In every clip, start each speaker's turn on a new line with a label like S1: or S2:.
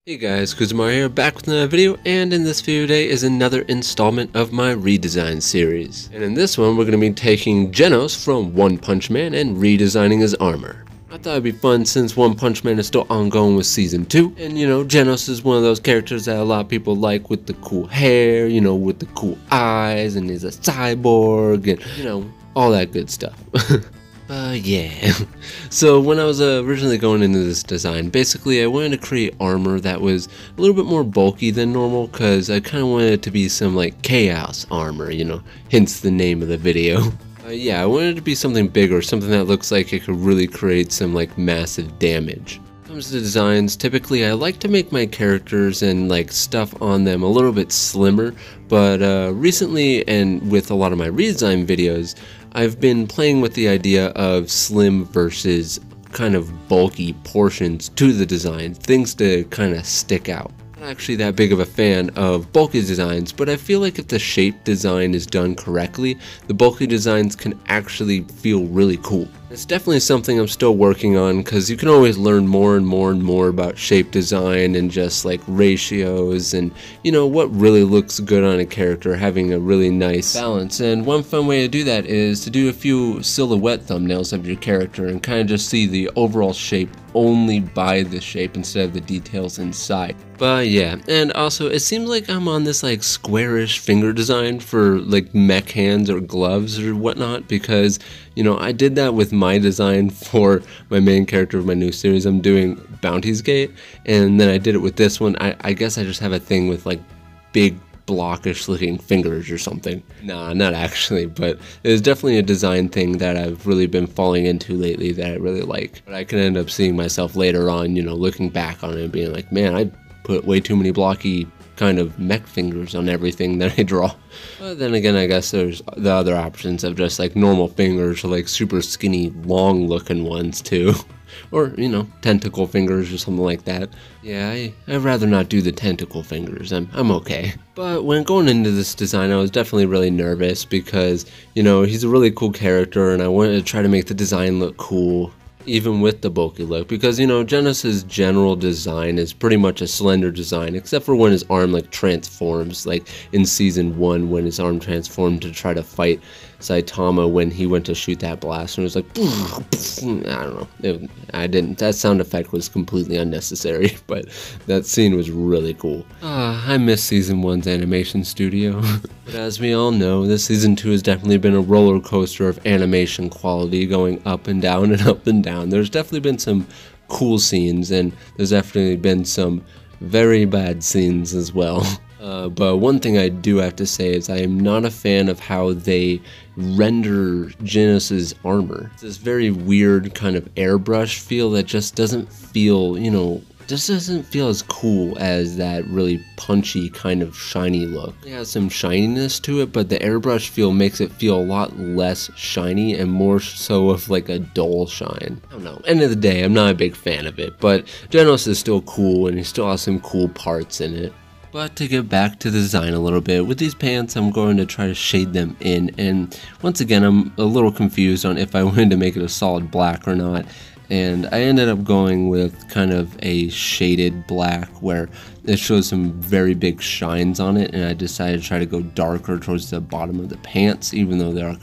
S1: Hey guys, Kuzo here, back with another video, and in this video today is another installment of my redesign series. And in this one, we're going to be taking Genos from One Punch Man and redesigning his armor. I thought it'd be fun since One Punch Man is still ongoing with Season 2, and you know, Genos is one of those characters that a lot of people like with the cool hair, you know, with the cool eyes, and he's a cyborg, and you know, all that good stuff. Yeah. So when I was originally going into this design, basically I wanted to create armor that was a little bit more bulky than normal, because I kind of wanted it to be some like chaos armor, you know, hence the name of the video. Yeah, I wanted it to be something bigger, something that looks like it could really create some like massive damage. When it comes to designs, typically I like to make my characters and like stuff on them a little bit slimmer, but recently, and with a lot of my redesign videos, I've been playing with the idea of slim versus kind of bulky portions to the design, things to kind of stick out. I'm not actually that big of a fan of bulky designs, but I feel like if the shape design is done correctly, the bulky designs can actually feel really cool. It's definitely something I'm still working on, because you can always learn more and more and more about shape design and just like ratios and you know what really looks good on a character, having a really nice balance. And one fun way to do that is to do a few silhouette thumbnails of your character and kind of just see the overall shape only by the shape instead of the details inside. But yeah, and also it seems like I'm on this like squarish finger design for like mech hands or gloves or whatnot, because you know, I did that with my design for my main character of my new series. I'm doing Bounty's Gate, and then I did it with this one. I guess I just have a thing with like big blockish looking fingers or something. Nah, not actually, but it's definitely a design thing that I've really been falling into lately that I really like. But I can end up seeing myself later on, you know, looking back on it and being like, man, I put way too many blocky kind of mech fingers on everything that I draw. But then again, I guess there's the other options of just like normal fingers or like super skinny long looking ones too. Or, you know, tentacle fingers or something like that. Yeah, I'd rather not do the tentacle fingers. I'm okay. But when going into this design, I was definitely really nervous because, you know, he's a really cool character and I wanted to try to make the design look cool, even with the bulky look, because you know Genos' general design is pretty much a slender design, except for when his arm like transforms, like in season 1 when his arm transformed to try to fight Saitama when he went to shoot that blast and it was like I don't know, that sound effect was completely unnecessary, but that scene was really cool. I miss season 1's animation studio. But as we all know, this season 2 has definitely been a roller coaster of animation quality, going up and down and up and down. There's definitely been some cool scenes and there's definitely been some very bad scenes as well. But one thing I do have to say is I am not a fan of how they render Genos' armor. It's this very weird kind of airbrush feel that just doesn't feel, you know, just doesn't feel as cool as that really punchy kind of shiny look. It has some shininess to it, but the airbrush feel makes it feel a lot less shiny and more so of like a dull shine. I don't know. End of the day, I'm not a big fan of it, but Genos is still cool and he still has some cool parts in it. But to get back to the design a little bit, with these pants I'm going to try to shade them in, and once again I'm a little confused on if I wanted to make it a solid black or not, and I ended up going with kind of a shaded black where it shows some very big shines on it, and I decided to try to go darker towards the bottom of the pants, even though they're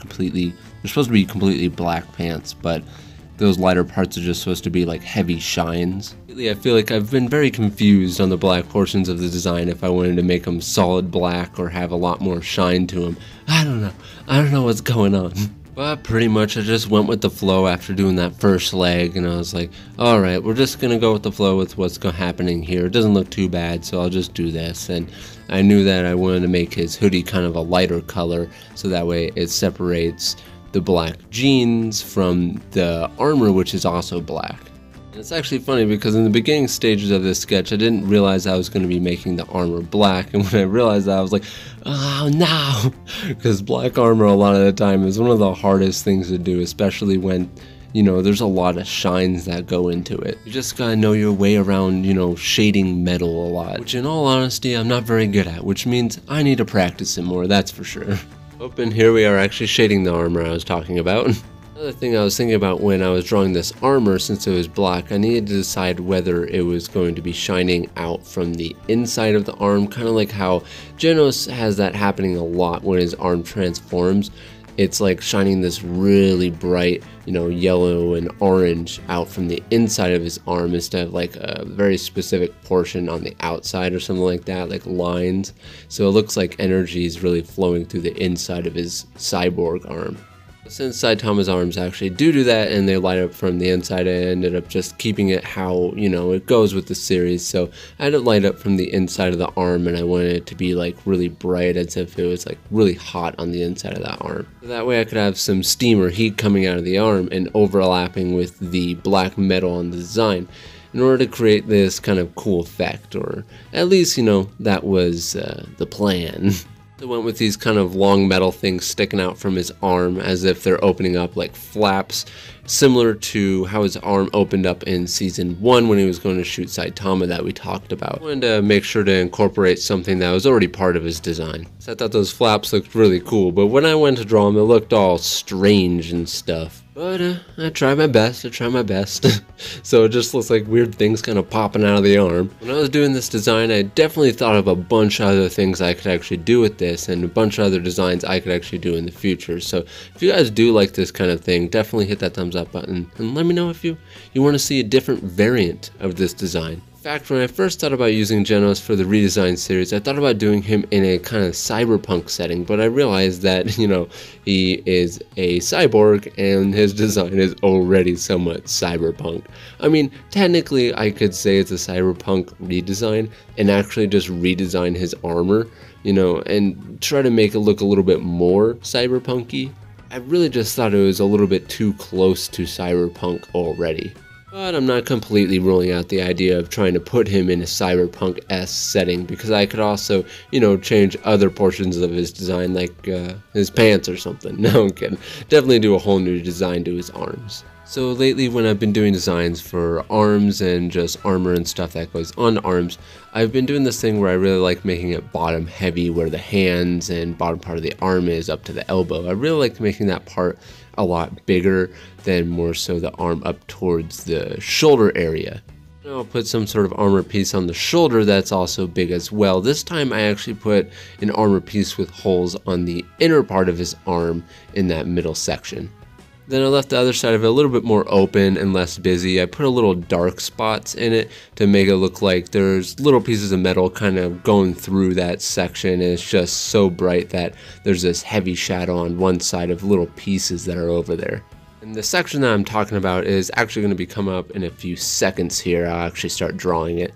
S1: supposed to be completely black pants, but those lighter parts are just supposed to be like heavy shines. Lately, I feel like I've been very confused on the black portions of the design if I wanted to make them solid black or have a lot more shine to them. I don't know what's going on. But pretty much I just went with the flow after doing that first leg, and I was like, alright, we're just gonna go with the flow with what's happening here. It doesn't look too bad, so I'll just do this. And I knew that I wanted to make his hoodie kind of a lighter color, so that way it separates the black jeans from the armor, which is also black. And it's actually funny because in the beginning stages of this sketch I didn't realize I was going to be making the armor black, and when I realized that I was like, oh no, because black armor a lot of the time is one of the hardest things to do, especially when, you know, there's a lot of shines that go into it. You just gotta know your way around, you know, shading metal a lot, which in all honesty I'm not very good at, which means I need to practice it more, that's for sure. Oh, and here we are actually shading the armor I was talking about. Another thing I was thinking about when I was drawing this armor, since it was black, I needed to decide whether it was going to be shining out from the inside of the arm, kind of like how Genos has that happening a lot when his arm transforms. It's like shining this really bright, yellow and orange out from the inside of his arm instead of like a very specific portion on the outside or something like that, like lines. So it looks like energy is really flowing through the inside of his cyborg arm. Since Saitama's arms actually do that and they light up from the inside, I ended up just keeping it how, it goes with the series. So I had it light up from the inside of the arm, and I wanted it to be like really bright as if it was like really hot on the inside of that arm. That way I could have some steam or heat coming out of the arm and overlapping with the black metal on the design in order to create this kind of cool effect, or at least, that was the plan. I went with these kind of long metal things sticking out from his arm as if they're opening up like flaps, similar to how his arm opened up in season 1 when he was going to shoot Saitama that we talked about. I wanted to make sure to incorporate something that was already part of his design. So I thought those flaps looked really cool, but when I went to draw them, it looked all strange and stuff. But I tried my best, so it just looks like weird things kind of popping out of the arm. When I was doing this design, I definitely thought of a bunch of other things I could actually do with this, and a bunch of other designs I could actually do in the future. So if you guys do like this kind of thing, definitely hit that thumbs up button, and let me know if you want to see a different variant of this design. In fact, when I first thought about using Genos for the Redesign series, I thought about doing him in a kind of cyberpunk setting, but I realized that, he is a cyborg and his design is already somewhat cyberpunk. I mean, technically I could say it's a cyberpunk redesign and actually just redesign his armor, and try to make it look a little bit more cyberpunky. I really just thought it was a little bit too close to cyberpunk already. But I'm not completely ruling out the idea of trying to put him in a cyberpunk-esque setting, because I could also, change other portions of his design, like his pants or something. No, I'm kidding. Definitely do a whole new design to his arms. So lately, when I've been doing designs for arms and just armor and stuff that goes on arms, I've been doing this thing where I really like making it bottom heavy, where the hands and bottom part of the arm is up to the elbow. I really like making that part a lot bigger than more so the arm up towards the shoulder area. I'll put some sort of armor piece on the shoulder that's also big as well. This time I actually put an armor piece with holes on the inner part of his arm in that middle section. Then I left the other side of it a little bit more open and less busy. I put a little dark spots in it to make it look like there's little pieces of metal kind of going through that section, and it's just so bright that there's this heavy shadow on one side of little pieces that are over there. And the section that I'm talking about is actually going to be coming up in a few seconds here. I'll actually start drawing it.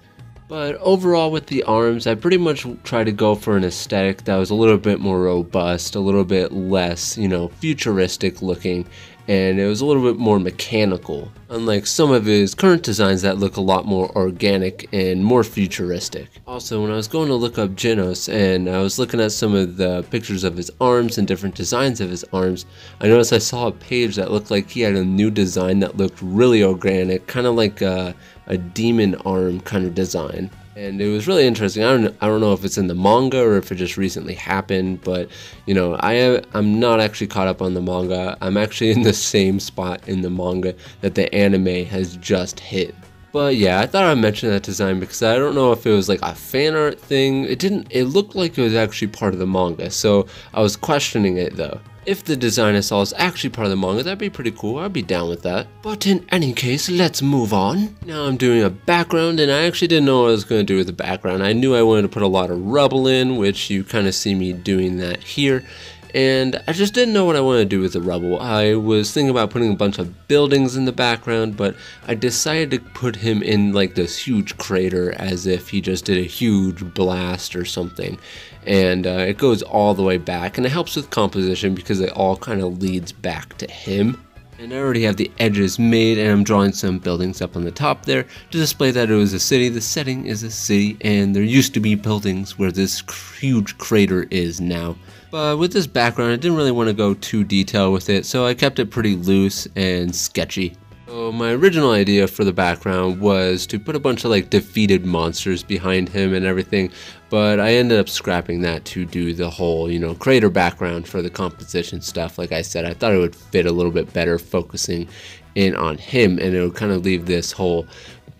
S1: But overall with the arms, I pretty much tried to go for an aesthetic that was a little bit more robust, a little bit less, futuristic looking, and it was a little bit more mechanical, unlike some of his current designs that look a lot more organic and more futuristic. Also, when I was going to look up Genos and I was looking at some of the pictures of his arms and different designs of his arms, I noticed I saw a page that looked like he had a new design that looked really organic, kind of like a demon arm kind of design. And it was really interesting. I don't know if it's in the manga or if it just recently happened, but I'm not actually caught up on the manga. I'm actually in the same spot in the manga that the anime has just hit. But yeah, I thought I'd mention that design because I don't know if it was like a fan art thing. It looked like it was actually part of the manga, so I was questioning it though. If the design I saw is actually part of the manga, that'd be pretty cool. I'd be down with that. But in any case, let's move on. Now I'm doing a background, and I actually didn't know what I was going to do with the background. I knew I wanted to put a lot of rubble in, which you kind of see me doing that here. And I just didn't know what I wanted to do with the rubble. I was thinking about putting a bunch of buildings in the background, but I decided to put him in like this huge crater as if he just did a huge blast or something. And it goes all the way back, and it helps with composition because it all kind of leads back to him. And I already have the edges made, and I'm drawing some buildings up on the top there to display that it was a city. The setting is a city, and there used to be buildings where this huge crater is now. But with this background, I didn't really want to go too detailed with it, so I kept it pretty loose and sketchy. So my original idea for the background was to put a bunch of like defeated monsters behind him and everything, but I ended up scrapping that to do the whole, creator background for the composition stuff. Like I said, I thought it would fit a little bit better focusing in on him, and it would kind of leave this whole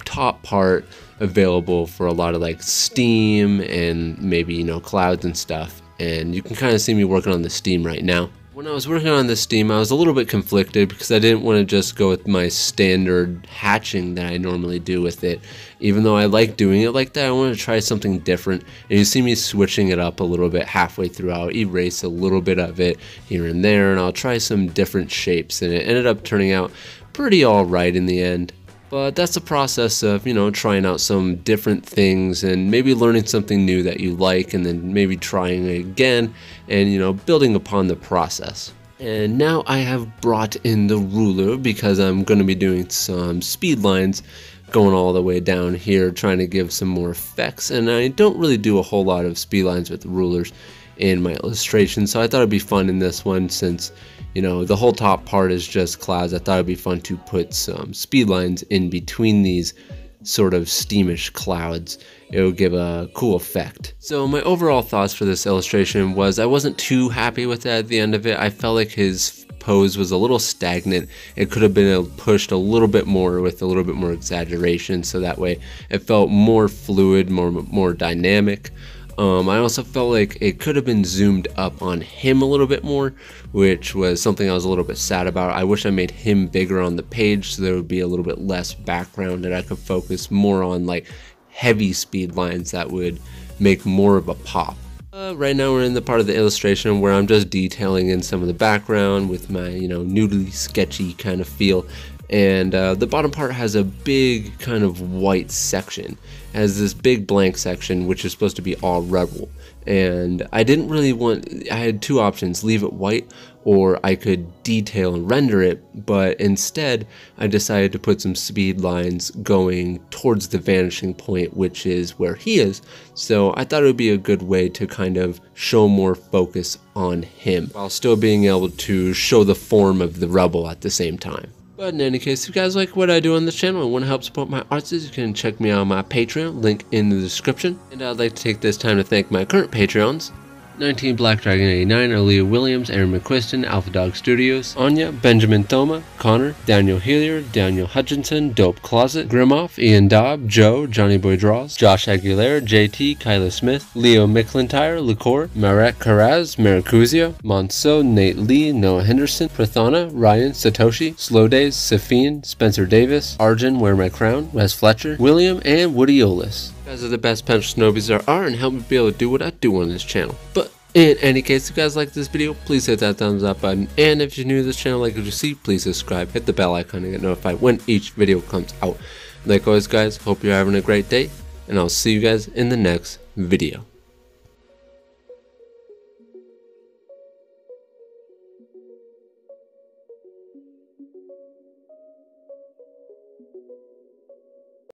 S1: top part available for a lot of like steam and maybe, clouds and stuff. And you can kind of see me working on the steam right now. When I was working on this steam, I was a little bit conflicted because I didn't want to just go with my standard hatching that I normally do with it. Even though I like doing it like that, I wanted to try something different. And you see me switching it up a little bit halfway through. I'll erase a little bit of it here and there, and I'll try some different shapes. And it ended up turning out pretty alright in the end. But that's the process of, trying out some different things and maybe learning something new that you like, and then maybe trying it again and, building upon the process. And now I have brought in the ruler because I'm going to be doing some speed lines going all the way down here, trying to give some more effects. And I don't really do a whole lot of speed lines with the rulers in my illustration, so I thought it'd be fun in this one since the whole top part is just clouds. I thought it'd be fun to put some speed lines in between these sort of steamish clouds. It would give a cool effect. So my overall thoughts for this illustration was I wasn't too happy with it at the end of it. I felt like his pose was a little stagnant. It could have been pushed a little bit more with a little bit more exaggeration, so that way it felt more fluid, more dynamic. I also felt like it could have been zoomed up on him a little bit more, which was something I was a little bit sad about. I wish I made him bigger on the page so there would be a little bit less background and I could focus more on like heavy speed lines that would make more of a pop. Right now we're in the part of the illustration where I'm just detailing in some of the background with my, noodly, sketchy kind of feel. And the bottom part has a big kind of white section. It has this big blank section which is supposed to be all rebel. And I didn't really I had two options, leave it white or I could detail and render it, but instead I decided to put some speed lines going towards the vanishing point, which is where he is. So I thought it would be a good way to kind of show more focus on him while still being able to show the form of the rebel at the same time. But in any case, if you guys like what I do on this channel and want to help support my arts, you can check me out on my Patreon, link in the description. And I'd like to take this time to thank my current Patreons: 19 Black Dragon 89, Aaliyah Williams, Aaron McQuiston, Alpha Dog Studios, Anya, Benjamin Thoma, Connor, Daniel Hilliard, Daniel Hutchinson, Dope Closet, Grimoff, Ian Dobb, Joe, Johnny Boy Draws, Josh Aguilera, JT, Kyla Smith, Leo McIntyre, Licor, Marek Karaz, Maracuzio, Monso, Nate Lee, Noah Henderson, Prathana, Ryan, Satoshi, Slow Days, Safine, Spencer Davis, Arjun, Wear My Crown, Wes Fletcher, William, and Woody Olis. You guys are the best pencil snobies there are and help me be able to do what I do on this channel. But in any case, if you guys like this video, please hit that thumbs up button. And if you're new to this channel, like what you see, please subscribe, hit the bell icon to get notified when each video comes out. Like always, guys, hope you're having a great day, and I'll see you guys in the next video.